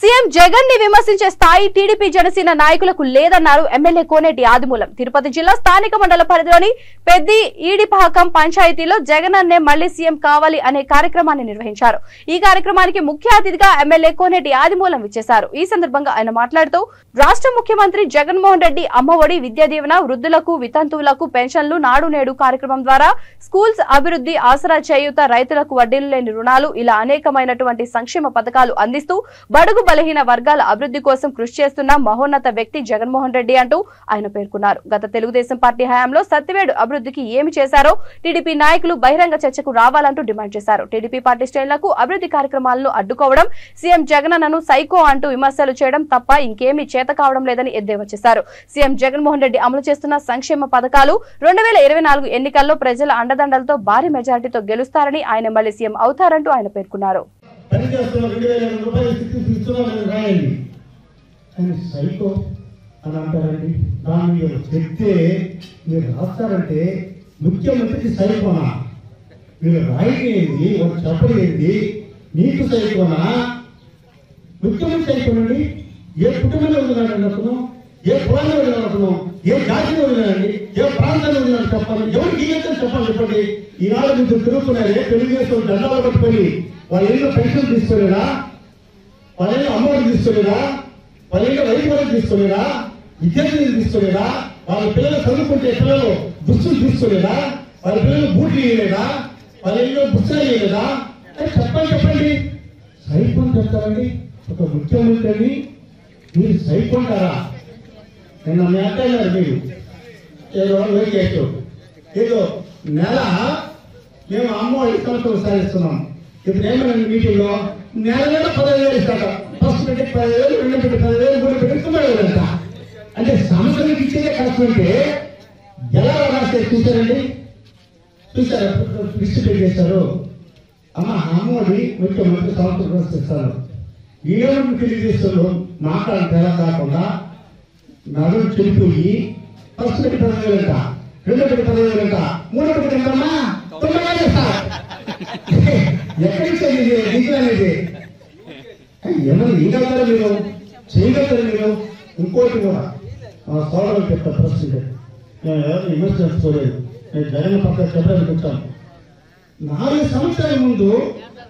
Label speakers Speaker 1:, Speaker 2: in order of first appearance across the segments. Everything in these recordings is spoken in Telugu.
Speaker 1: సీఎం జగన్ ని విమర్శించే స్థాయి టీడీపీ జనసేన నాయకులకు లేదన్నారు ఎమ్మెల్యే కోనేటి ఆదిమూలం. తిరుపతి జిల్లా స్థానిక మండల పరిధిలోని పెద్ది ఈడిపాకం పంచాయతీలో జగన్ అన్నే మళ్లీ సీఎం కావాలి అనే కార్యక్రమాన్ని నిర్వహించారు. ఈ కార్యక్రమానికి ముఖ్య అతిథిగా ఎమ్మెల్యే కోనేటి ఆదిమూలం విచ్చేశారు. ఈ సందర్భంగా ఆయన మాట్లాడుతూ రాష్ట్ర ముఖ్యమంత్రి జగన్మోహన్ రెడ్డి అమ్మఒడి, విద్యా దీవెన, వృద్ధులకు, వితంతువులకు పెన్షన్లు, నాడు నేడు కార్యక్రమం ద్వారా స్కూల్స్ అభివృద్ధి, ఆసరా చేయూత, రైతులకు వడ్డీలు లేని రుణాలు ఇలా అనేకమైనటువంటి సంక్షేమ పథకాలు అందిస్తూ బడుగు బలహీన వర్గాల అభివృద్ధి కోసం కృషి చేస్తున్న మహోన్నత వ్యక్తి జగన్మోహన్ రెడ్డి అంటూ ఆయన పేర్కొన్నారు. గత తెలుగుదేశం పార్టీ హయాంలో సత్యవేడు అభివృద్ధికి ఏమి చేశారో టీడీపీ నాయకులు బహిరంగ చర్చకు రావాలంటూ డిమాండ్ చేశారు. టీడీపీ పార్టీ శ్రేణులకు అభివృద్ధి కార్యక్రమాలను అడ్డుకోవడం, సీఎం జగనన్నను సైకో అంటూ విమర్శలు చేయడం తప్ప ఇంకేమీ చేత కావడం లేదని ఎద్దేవా చేశారు. సీఎం జగన్మోహన్ రెడ్డి అమలు చేస్తున్న సంక్షేమ పథకాలు 2024 ఎన్నికల్లో ప్రజల అండదండలతో భారీ మెజారిటీతో గెలుస్తారని, ఆయన మళ్లీ సీఎం అవుతారంటూ ఆయన పేర్కొన్నారు.
Speaker 2: పనిచేస్తున్న 2,000 రూపాయలు ఇస్తున్నామని రాయండి అని సైకో అని అంటారండి. దాన్ని మీరు చెప్తే మీరు రాస్తారంటే ముఖ్యమంత్రికి సైకోనా? మీరు రాయలేదు, ఒక చెప్పలేదు, నీకు సైకోనా? ముఖ్యమంత్రి సైకోనండి. ఏ కుటుంబంలో ఉన్నాడండి అతను? ఏ కులాన్ని వదిలినాడు అతను? ఏ జాతిలో వదిలినాడండి? ఏ ప్రాంతాన్ని వదిలినాడు చెప్పాలి? ఎవరికి ఏంటని చెప్పాలి చెప్పండి. ఈనాడు మీరు తిరుగుతున్నారే తెలుగుదేశం దండాలు పట్టుకొని వాళ్ళ ఏదో పెన్షన్ తీసుకోలేదా? వాళ్ళ ఏదో అమ్మఒడి తీసుకోలేదా? వాళ్ళ ఏదో రైతు వరకు తీసుకోలేదా? విద్యార్థులు తీసుకోలేదా? వాళ్ళ పిల్లలు చదువుకుంటే పిల్లలు దుస్తులు తీసుకోలేదా? వాళ్ళ పిల్లలు బూట్లు ఇవ్వలేదా? వాళ్ళ ఏదో బుక్సాలు ఇవ్వలేదా? చెప్పండి. సైకోని చెప్తారండి ఒక ముఖ్యమంత్రిని మీరు సైకుంటారా? నిన్న మీ అత్తయ్యారు మీరు ఏదో లోకేష్ ఏదో నెల మేము అమ్మఒడి సంవత్సరం సాధిస్తున్నాం. ఇప్పుడు ఏమైనా మీటింగ్లో నెల 15,000 ఇస్తాట. ఫస్ట్ పెట్టి 10,000, రెండో పెట్టి 10,000, మూడు పెట్టి 9,000 అంట. అంటే సంవత్సరానికి ఇచ్చేదే కష్టం. అంటే ఎలా రాస్తే చూసారండి? చూసారా లిస్ట్ చేశారు. అమ్మఒడి ముఖ్యమంత్రి సంవత్సరం ఇస్తారు. ఏమని తెలియజేస్తారు? మాట్లాడిన తెర కాకుండా నడులు చెడిపోయి ఫస్ట్ పెట్టి 10,000 అంట, రెండో పెట్టి 10,000 అంట, మూడో పెట్టి ఎంతమ్మా 9,000 ఇస్తారు. ఎక్కడి నుంచి దిగులనేది ఏమన్నా ఇవ్వగలుగుతారు మీరు, చేయగలుగుతారు మీరు. ఇంకోటి కూడా సోదరులు చెప్తా ప్రశ్న, నేను ఎవరు విమర్శ చేసుకోలేదు, నేను జగన్ పక్క చెప్పడానికి వచ్చాను. 4 సంవత్సరాల ముందు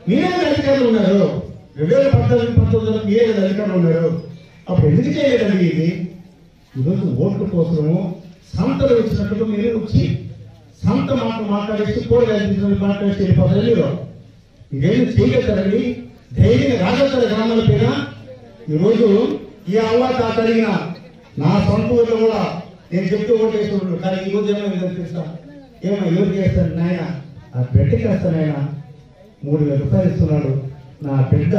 Speaker 2: మీరే అధికారులు ఉన్నారు. 2014-19 ఏ అధికారులు ఉన్నారు? అప్పుడు ఎందుకు చేయలేదండి ఇది? ఈరోజు ఓట్ల కోసము సంతలు వచ్చినట్టు మీరే వచ్చి సంత మాట్లాడేసి కూరగాయలు మాట్లాడేసి వెళ్ళిపోతారు. మీరు ఇదేమి చేయగలుగుతారండి? ధైర్యంగా రాజస్థాన గ్రామాల పైన ఈరోజు ఈ అవ్వాత అడిగిన నా సొంత ఊళ్ళో కూడా నేను చెప్తూ ఓటేస్తున్నాడు. కానీ ఈ రోజు ఏమో తెలుసా? ఏమో ఎవరికి వేస్తాను నాయన? ఆ బిడ్డకి వేస్తాను ఆయన 3,000 రూపాయలు ఇస్తున్నాడు. నా బిడ్డ,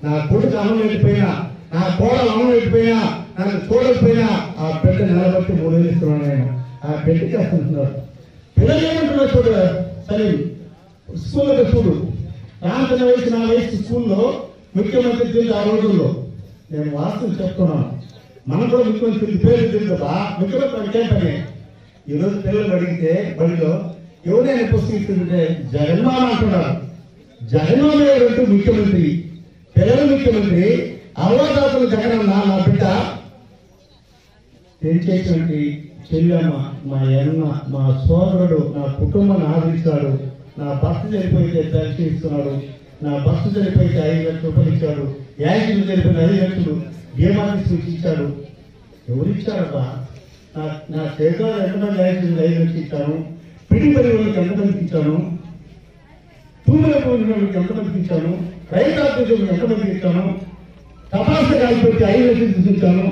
Speaker 2: నా కొడుకు అన్నం వెళ్ళిపోయినా, నా కోడలు అన్నం వెళ్ళిపోయినా, నాకు చూడకపోయినా ఆ బిడ్డ నిలబట్టి 3,000 ఇస్తున్నాడు ఆయన. ఆ బిడ్డకి వేస్తున్నాడు. పిల్లలు ఏమంటున్నారు చూడు, సరే స్కూల్లో చూడు, రాంతన వయసు నా వయసు స్కూల్లో ముఖ్యమంత్రి తెలుసు. ఆ రోజుల్లో నేను వాస్తవం చెప్తున్నాను, మనం కూడా ముఖ్యమంత్రి పేరు తెలుసా? ముఖ్యమంత్రి అంటే పని. ఈరోజు పిల్లలు అడిగితే బడిలో ఎవరైనా పుస్తకిస్తుంటే జగన్మామ అంటున్నారు. జగన్మామ ఎవరంటూ ముఖ్యమంత్రి, పిల్లలు ముఖ్యమంత్రి, అవ్వదాతలు జగనన్న. నా బిడ్డ పెంచేటువంటి చెల్లెమ్మ, మా అన్న, మా సోదరుడు, నా కుటుంబాన్ని ఆదరిస్తాడు. నా భర్త చనిపోయితే పెన్షన్ ఇస్తున్నాడు. నా భర్త చనిపోయితే 5 లక్షల రూపాయలు ఇచ్చాడు. యాక్సిడెంట్ చనిపోయిన 5 లక్షలు బీమా తీసుకొచ్చి ఇచ్చాడు. ఎవరిచ్చాడబ్బా? నా చేతిలో ఎంతమంది యాక్సిడెంట్ 5 లక్షలు ఇచ్చాను. పిడి పరివాళ్ళకి ఎంతమందికి ఇచ్చాను? తూముల పోయినకి ఎంతమందికి ఇచ్చాను? రైతు ఆఫీసులకు ఎంతమందికి ఇచ్చాను? తపాస కాలిపెట్టి 5 లక్షలు తీసుకొచ్చాను.